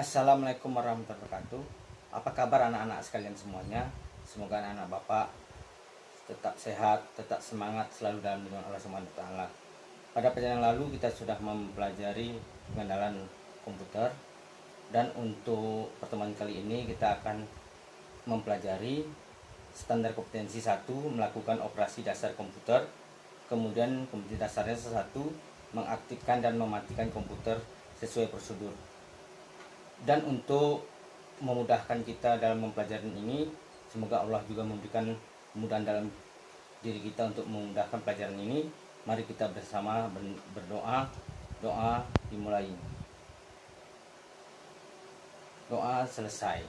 Assalamualaikum warahmatullahi wabarakatuh. Apa kabar anak-anak sekalian semuanya? Semoga anak-anak Bapak tetap sehat, tetap semangat selalu dalam lindungan Allah Subhanahu wa taala. Pada perjalanan yang lalu kita sudah mempelajari pengenalan komputer, dan untuk pertemuan kali ini kita akan mempelajari standar kompetensi 1, melakukan operasi dasar komputer. Kemudian kompetensi dasarnya 1, mengaktifkan dan mematikan komputer sesuai prosedur. Dan untuk memudahkan kita dalam mempelajari ini, semoga Allah juga memberikan kemudahan dalam diri kita untuk memudahkan pelajaran ini. Mari kita bersama berdoa. Doa dimulai. Doa selesai.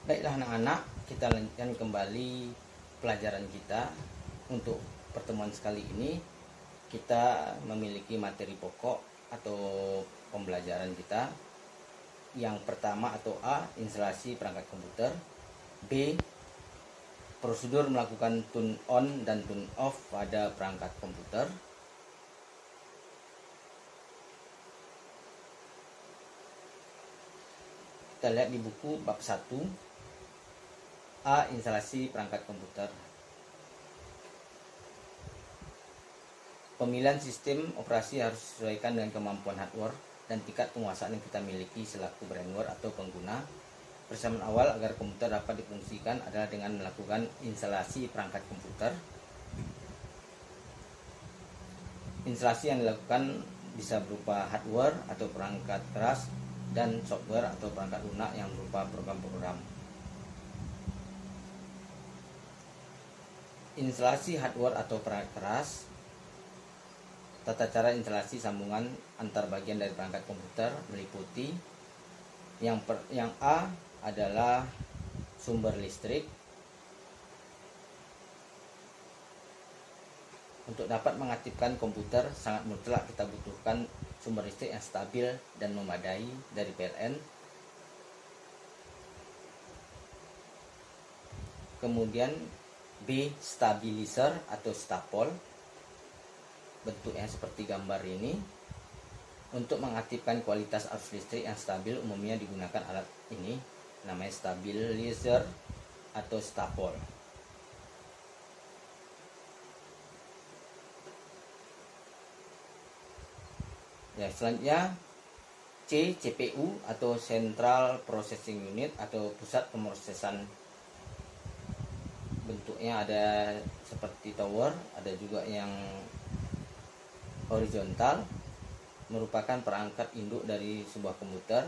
Baiklah anak-anak, kita lanjutkan kembali pelajaran kita. Untuk pertemuan sekali ini kita memiliki materi pokok atau pembelajaran kita. Yang pertama atau A, instalasi perangkat komputer. B, prosedur melakukan tune on dan tune off pada perangkat komputer. Kita lihat di buku bab 1. A, instalasi perangkat komputer. Pemilihan sistem operasi harus disesuaikan dengan kemampuan hardware dan tingkat penguasaan yang kita miliki selaku brainware atau pengguna. Persiapan awal agar komputer dapat difungsikan adalah dengan melakukan instalasi perangkat komputer. Instalasi yang dilakukan bisa berupa hardware atau perangkat keras dan software atau perangkat lunak yang berupa program-program. Instalasi hardware atau perangkat keras. Tata cara instalasi sambungan antar bagian dari perangkat komputer meliputi yang A adalah sumber listrik. Untuk dapat mengaktifkan komputer sangat mutlak kita butuhkan sumber listrik yang stabil dan memadai dari PLN. Kemudian B, stabilizer atau stapol. Bentuknya seperti gambar ini. Untuk mengaktifkan kualitas arus listrik yang stabil umumnya digunakan alat ini, namanya stabilizer atau stapol. Ya, selanjutnya C, CPU atau Central Processing Unit atau pusat pemrosesan. Bentuknya ada seperti tower, ada juga yang horizontal, merupakan perangkat induk dari sebuah komputer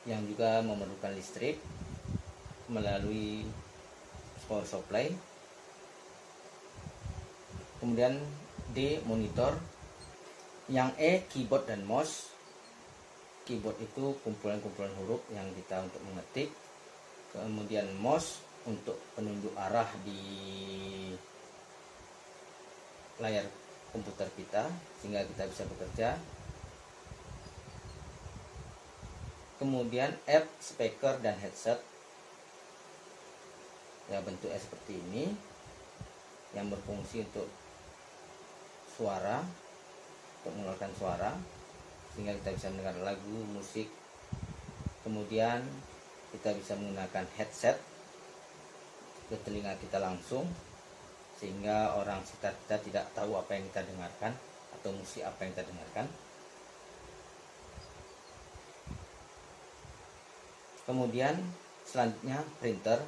yang juga memerlukan listrik melalui power supply. Kemudian D, monitor. Yang E, keyboard dan mouse. Keyboard itu kumpulan-kumpulan huruf yang kita untuk mengetik. Kemudian mouse untuk penunjuk arah di layar komputer kita sehingga kita bisa bekerja. Kemudian F, speaker dan headset. Ya, bentuknya seperti ini, yang berfungsi untuk suara, untuk mengeluarkan suara sehingga kita bisa mendengar lagu, musik. Kemudian kita bisa menggunakan headset ke telinga kita langsung sehingga orang sekitar kita tidak tahu apa yang kita dengarkan atau musik apa yang kita dengarkan. Kemudian selanjutnya printer.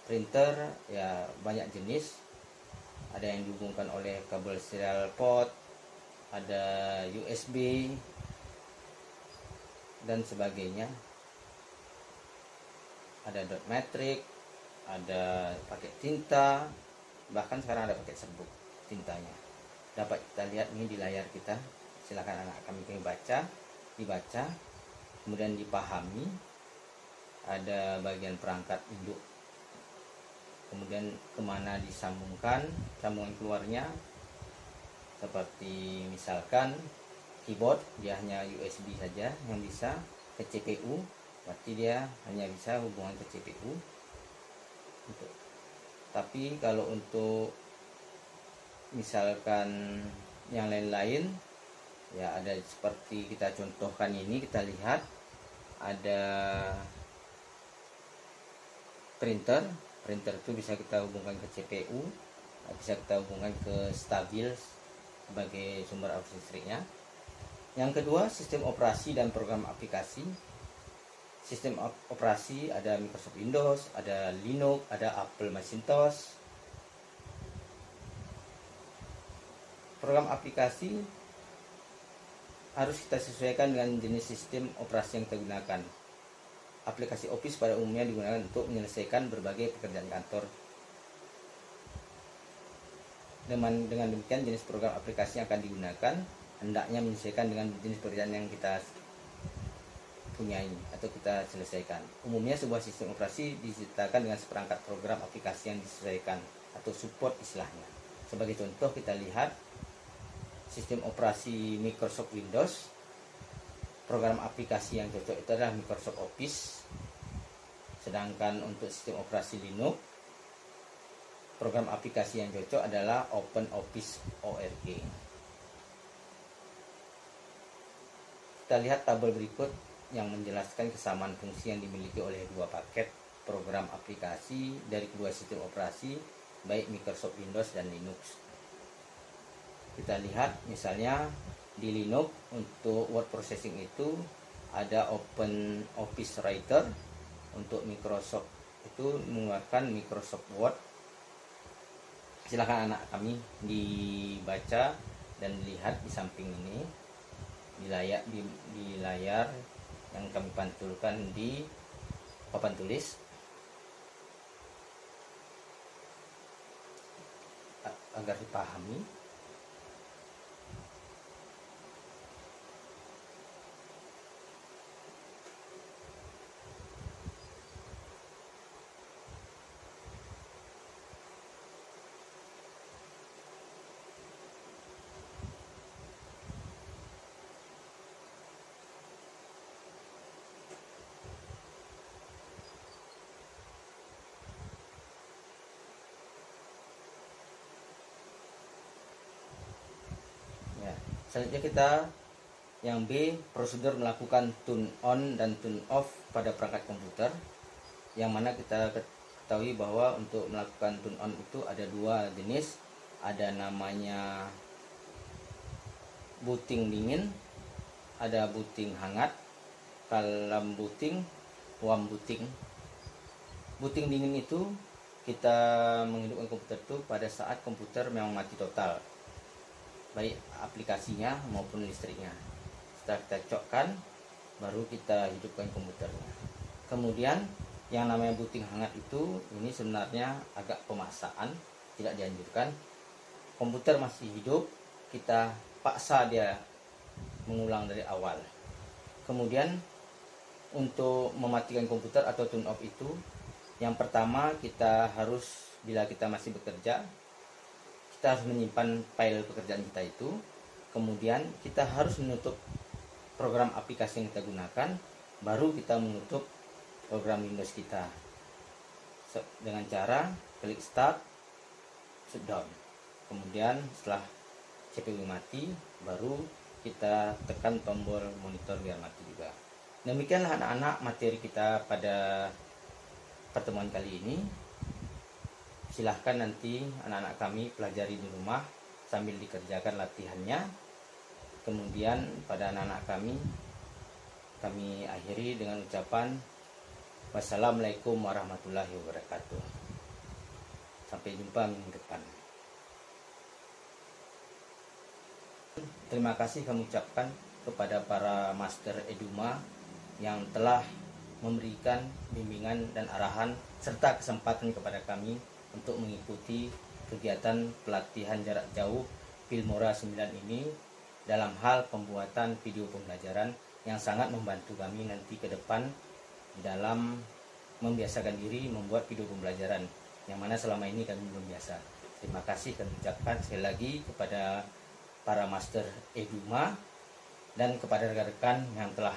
Printer ya banyak jenis. Ada yang dihubungkan oleh kabel serial port, ada USB dan sebagainya. Ada dot matrix, ada pakai tinta, bahkan sekarang ada pakai serbuk tintanya. Dapat kita lihat nih di layar kita. Silakan anak kami dibaca, kemudian dipahami. Ada bagian perangkat induk, kemudian kemana disambungkan, sambungan keluarnya. Seperti misalkan keyboard, dia hanya USB saja yang bisa ke CPU, berarti dia hanya bisa hubungan ke CPU. Tapi kalau untuk misalkan yang lain-lain Ya, ada seperti kita contohkan ini, kita lihat ada printer. Printer itu bisa kita hubungkan ke CPU, bisa kita hubungkan ke stabil sebagai sumber arus listriknya. Yang kedua, sistem operasi dan program aplikasi. Sistem operasi ada Microsoft Windows, ada Linux, ada Apple Macintosh. Program aplikasi harus kita sesuaikan dengan jenis sistem operasi yang kita gunakan. Aplikasi Office pada umumnya digunakan untuk menyelesaikan berbagai pekerjaan kantor. Dengan demikian, jenis program aplikasi yang akan digunakan hendaknya menyesuaikan dengan jenis pekerjaan yang kita punyai atau kita selesaikan. Umumnya sebuah sistem operasi diciptakan dengan seperangkat program aplikasi yang disesuaikan atau support istilahnya. Sebagai contoh, kita lihat sistem operasi Microsoft Windows. Program aplikasi yang cocok itu adalah Microsoft Office. Sedangkan untuk sistem operasi Linux, program aplikasi yang cocok adalah OpenOffice.org. Kita lihat tabel berikut yang menjelaskan kesamaan fungsi yang dimiliki oleh dua paket program aplikasi dari kedua sistem operasi, baik Microsoft Windows dan Linux. Kita lihat misalnya di Linux untuk word processing itu ada OpenOffice Writer. Untuk Microsoft itu mengeluarkan Microsoft Word. Silakan anak kami dibaca dan lihat di samping ini di layar yang kami pantulkan di papan tulis agar dipahami. Selanjutnya kita yang B, prosedur melakukan tune on dan tune off pada perangkat komputer, yang mana kita ketahui bahwa untuk melakukan tune on itu ada dua jenis, ada namanya booting dingin, ada booting hangat, calm booting, warm booting. Booting dingin itu kita menghidupkan komputer itu pada saat komputer memang mati total, baik aplikasinya maupun listriknya. Setelah kita cokkan, baru kita hidupkan komputernya. Kemudian yang namanya booting hangat itu, ini sebenarnya agak pemaksaan, tidak dianjurkan. Komputer masih hidup, kita paksa dia mengulang dari awal. Kemudian untuk mematikan komputer atau turn off itu, yang pertama kita harus, bila kita masih bekerja, kita harus menyimpan file pekerjaan kita itu. Kemudian kita harus menutup program aplikasi yang kita gunakan, baru kita menutup program Windows kita dengan cara klik start, shutdown. Kemudian setelah CPU mati, baru kita tekan tombol monitor biar mati juga. Demikianlah anak-anak materi kita pada pertemuan kali ini. Silahkan nanti anak-anak kami pelajari di rumah sambil dikerjakan latihannya. Kemudian pada anak-anak kami akhiri dengan ucapan wassalamualaikum warahmatullahi wabarakatuh. Sampai jumpa minggu depan. Terima kasih kami ucapkan kepada para Master Eduma yang telah memberikan bimbingan dan arahan serta kesempatan kepada kami untuk mengikuti kegiatan pelatihan jarak jauh Filmora 9 ini dalam hal pembuatan video pembelajaran yang sangat membantu kami nanti ke depan dalam membiasakan diri membuat video pembelajaran yang mana selama ini kami belum biasa. Terima kasih kami ucapkan sekali lagi kepada para Master Eduma dan kepada rekan-rekan yang telah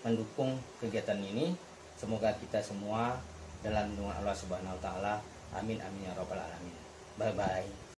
mendukung kegiatan ini. Semoga kita semua dalam lindungan Allah Subhanahu wa taala. Amin amin ya rabbal alamin. Bye bye.